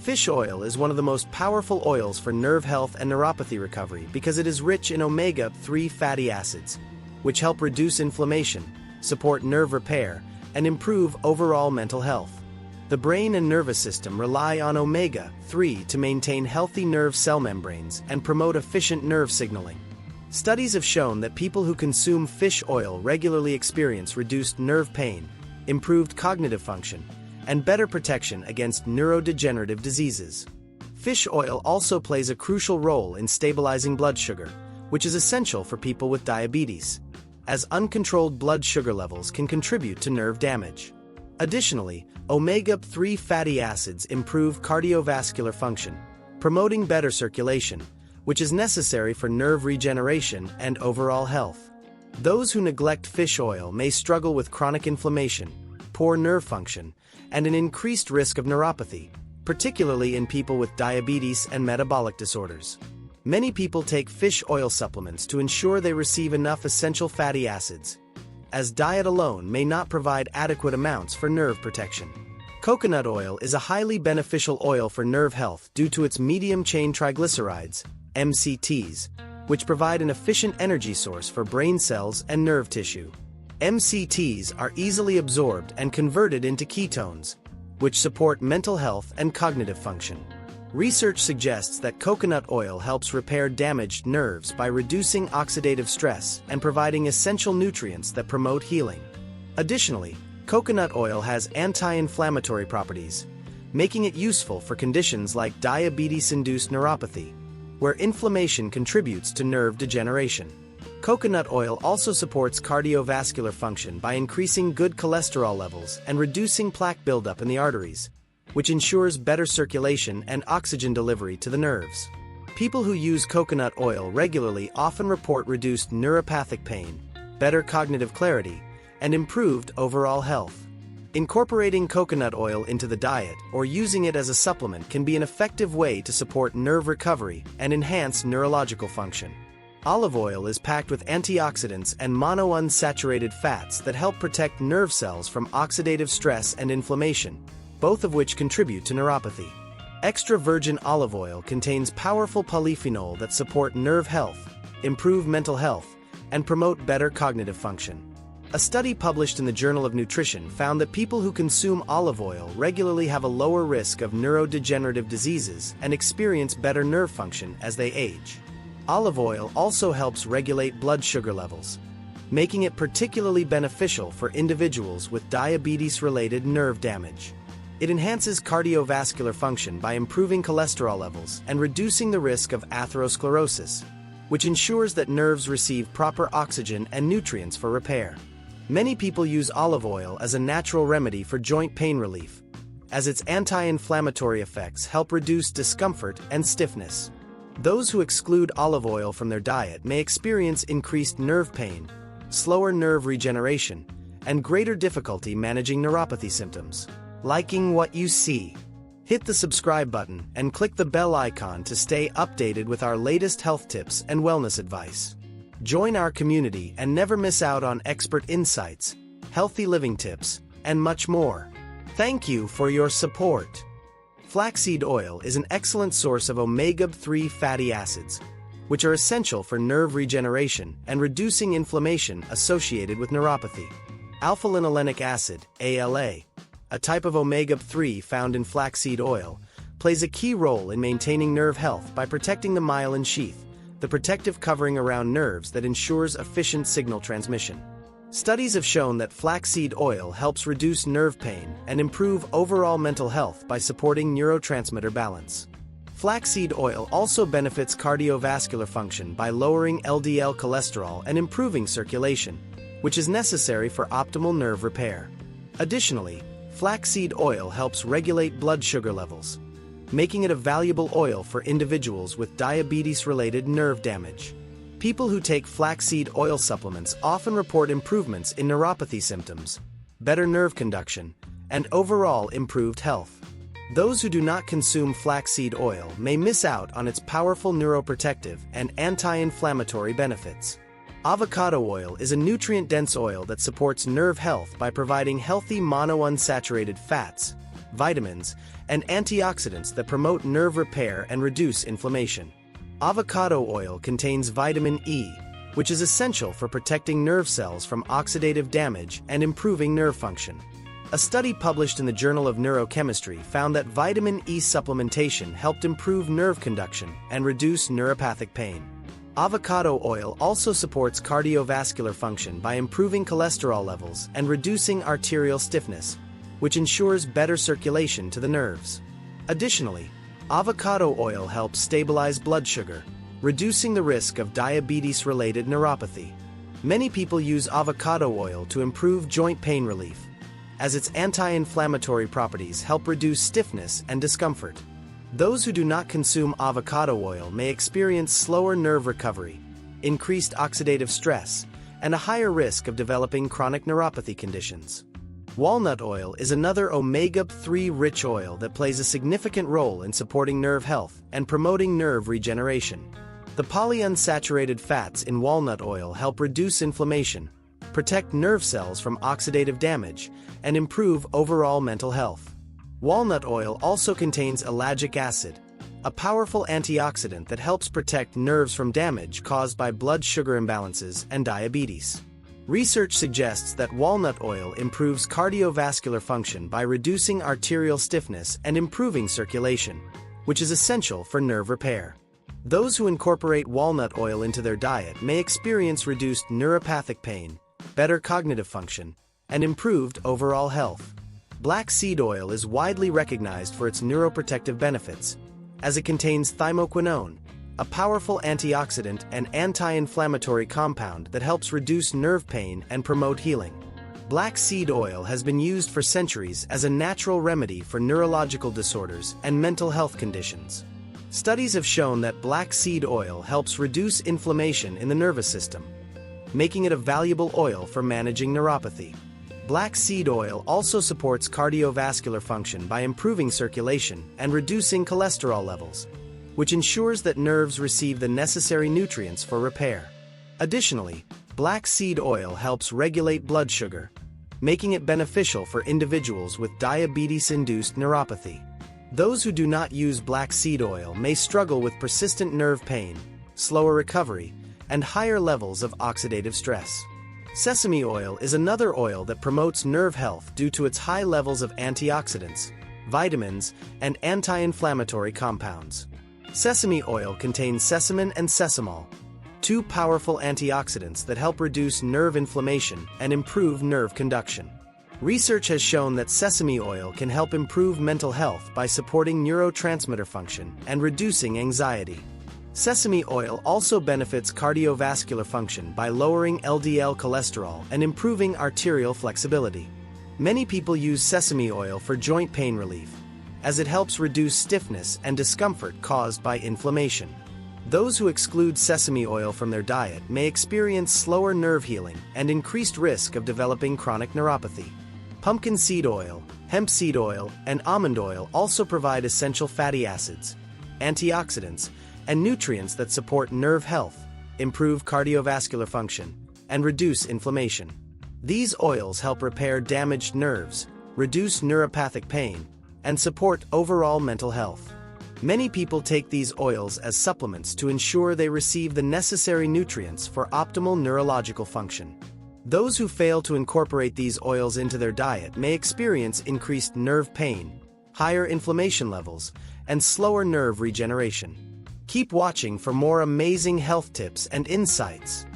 Fish oil is one of the most powerful oils for nerve health and neuropathy recovery because it is rich in omega-3 fatty acids, which help reduce inflammation, support nerve repair, and improve overall mental health. The brain and nervous system rely on omega-3 to maintain healthy nerve cell membranes and promote efficient nerve signaling. Studies have shown that people who consume fish oil regularly experience reduced nerve pain, improved cognitive function, and better protection against neurodegenerative diseases. Fish oil also plays a crucial role in stabilizing blood sugar, which is essential for people with diabetes, as uncontrolled blood sugar levels can contribute to nerve damage. Additionally, omega-3 fatty acids improve cardiovascular function, promoting better circulation, which is necessary for nerve regeneration and overall health. Those who neglect fish oil may struggle with chronic inflammation, poor nerve function, and an increased risk of neuropathy, particularly in people with diabetes and metabolic disorders. Many people take fish oil supplements to ensure they receive enough essential fatty acids, as diet alone may not provide adequate amounts for nerve protection. Coconut oil is a highly beneficial oil for nerve health due to its medium-chain triglycerides, MCTs, which provide an efficient energy source for brain cells and nerve tissue. MCTs are easily absorbed and converted into ketones, which support mental health and cognitive function. Research suggests that coconut oil helps repair damaged nerves by reducing oxidative stress and providing essential nutrients that promote healing. Additionally, coconut oil has anti-inflammatory properties, making it useful for conditions like diabetes-induced neuropathy, where inflammation contributes to nerve degeneration. Coconut oil also supports cardiovascular function by increasing good cholesterol levels and reducing plaque buildup in the arteries, which ensures better circulation and oxygen delivery to the nerves. People who use coconut oil regularly often report reduced neuropathic pain, better cognitive clarity, and improved overall health. Incorporating coconut oil into the diet or using it as a supplement can be an effective way to support nerve recovery and enhance neurological function. Olive oil is packed with antioxidants and monounsaturated fats that help protect nerve cells from oxidative stress and inflammation, both of which contribute to neuropathy. Extra virgin olive oil contains powerful polyphenol that support nerve health, improve mental health, and promote better cognitive function. A study published in the Journal of Nutrition found that people who consume olive oil regularly have a lower risk of neurodegenerative diseases and experience better nerve function as they age. Olive oil also helps regulate blood sugar levels, making it particularly beneficial for individuals with diabetes-related nerve damage. It enhances cardiovascular function by improving cholesterol levels and reducing the risk of atherosclerosis, which ensures that nerves receive proper oxygen and nutrients for repair. Many people use olive oil as a natural remedy for joint pain relief, as its anti-inflammatory effects help reduce discomfort and stiffness. Those who exclude olive oil from their diet may experience increased nerve pain, slower nerve regeneration, and greater difficulty managing neuropathy symptoms. Liking what you see? Hit the subscribe button and click the bell icon to stay updated with our latest health tips and wellness advice. Join our community and never miss out on expert insights, healthy living tips, and much more. Thank you for your support. Flaxseed oil is an excellent source of omega-3 fatty acids, which are essential for nerve regeneration and reducing inflammation associated with neuropathy. Alpha-Linolenic acid, ALA, a type of omega-3 found in flaxseed oil, plays a key role in maintaining nerve health by protecting the myelin sheath, the protective covering around nerves that ensures efficient signal transmission. Studies have shown that flaxseed oil helps reduce nerve pain and improve overall mental health by supporting neurotransmitter balance. Flaxseed oil also benefits cardiovascular function by lowering LDL cholesterol and improving circulation, which is necessary for optimal nerve repair. Additionally, flaxseed oil helps regulate blood sugar levels, making it a valuable oil for individuals with diabetes-related nerve damage. People who take flaxseed oil supplements often report improvements in neuropathy symptoms, better nerve conduction, and overall improved health. Those who do not consume flaxseed oil may miss out on its powerful neuroprotective and anti-inflammatory benefits. Avocado oil is a nutrient-dense oil that supports nerve health by providing healthy monounsaturated fats, vitamins, and antioxidants that promote nerve repair and reduce inflammation. Avocado oil contains vitamin E, which is essential for protecting nerve cells from oxidative damage and improving nerve function. A study published in the Journal of Neurochemistry found that vitamin E supplementation helped improve nerve conduction and reduce neuropathic pain. Avocado oil also supports cardiovascular function by improving cholesterol levels and reducing arterial stiffness, which ensures better circulation to the nerves. Additionally, avocado oil helps stabilize blood sugar, reducing the risk of diabetes-related neuropathy. Many people use avocado oil to improve joint pain relief, as its anti-inflammatory properties help reduce stiffness and discomfort. Those who do not consume avocado oil may experience slower nerve recovery, increased oxidative stress, and a higher risk of developing chronic neuropathy conditions. Walnut oil is another omega-3 rich oil that plays a significant role in supporting nerve health and promoting nerve regeneration. The polyunsaturated fats in walnut oil help reduce inflammation, protect nerve cells from oxidative damage, and improve overall mental health. Walnut oil also contains ellagic acid, a powerful antioxidant that helps protect nerves from damage caused by blood sugar imbalances and diabetes. Research suggests that walnut oil improves cardiovascular function by reducing arterial stiffness and improving circulation, which is essential for nerve repair. Those who incorporate walnut oil into their diet may experience reduced neuropathic pain, better cognitive function, and improved overall health. Black seed oil is widely recognized for its neuroprotective benefits, as it contains thymoquinone, a powerful antioxidant and anti-inflammatory compound that helps reduce nerve pain and promote healing. Black seed oil has been used for centuries as a natural remedy for neurological disorders and mental health conditions. Studies have shown that black seed oil helps reduce inflammation in the nervous system, making it a valuable oil for managing neuropathy. Black seed oil also supports cardiovascular function by improving circulation and reducing cholesterol levels, which ensures that nerves receive the necessary nutrients for repair. Additionally, black seed oil helps regulate blood sugar, making it beneficial for individuals with diabetes-induced neuropathy. Those who do not use black seed oil may struggle with persistent nerve pain, slower recovery, and higher levels of oxidative stress. Sesame oil is another oil that promotes nerve health due to its high levels of antioxidants, vitamins, and anti-inflammatory compounds. Sesame oil contains sesamin and sesamol, two powerful antioxidants that help reduce nerve inflammation and improve nerve conduction. Research has shown that sesame oil can help improve mental health by supporting neurotransmitter function and reducing anxiety. Sesame oil also benefits cardiovascular function by lowering LDL cholesterol and improving arterial flexibility. Many people use sesame oil for joint pain relief, as it helps reduce stiffness and discomfort caused by inflammation. Those who exclude sesame oil from their diet may experience slower nerve healing and increased risk of developing chronic neuropathy. Pumpkin seed oil, hemp seed oil, and almond oil also provide essential fatty acids, antioxidants, and nutrients that support nerve health, improve cardiovascular function, and reduce inflammation. These oils help repair damaged nerves, reduce neuropathic pain, and support overall mental health. Many people take these oils as supplements to ensure they receive the necessary nutrients for optimal neurological function. Those who fail to incorporate these oils into their diet may experience increased nerve pain, higher inflammation levels, and slower nerve regeneration. Keep watching for more amazing health tips and insights.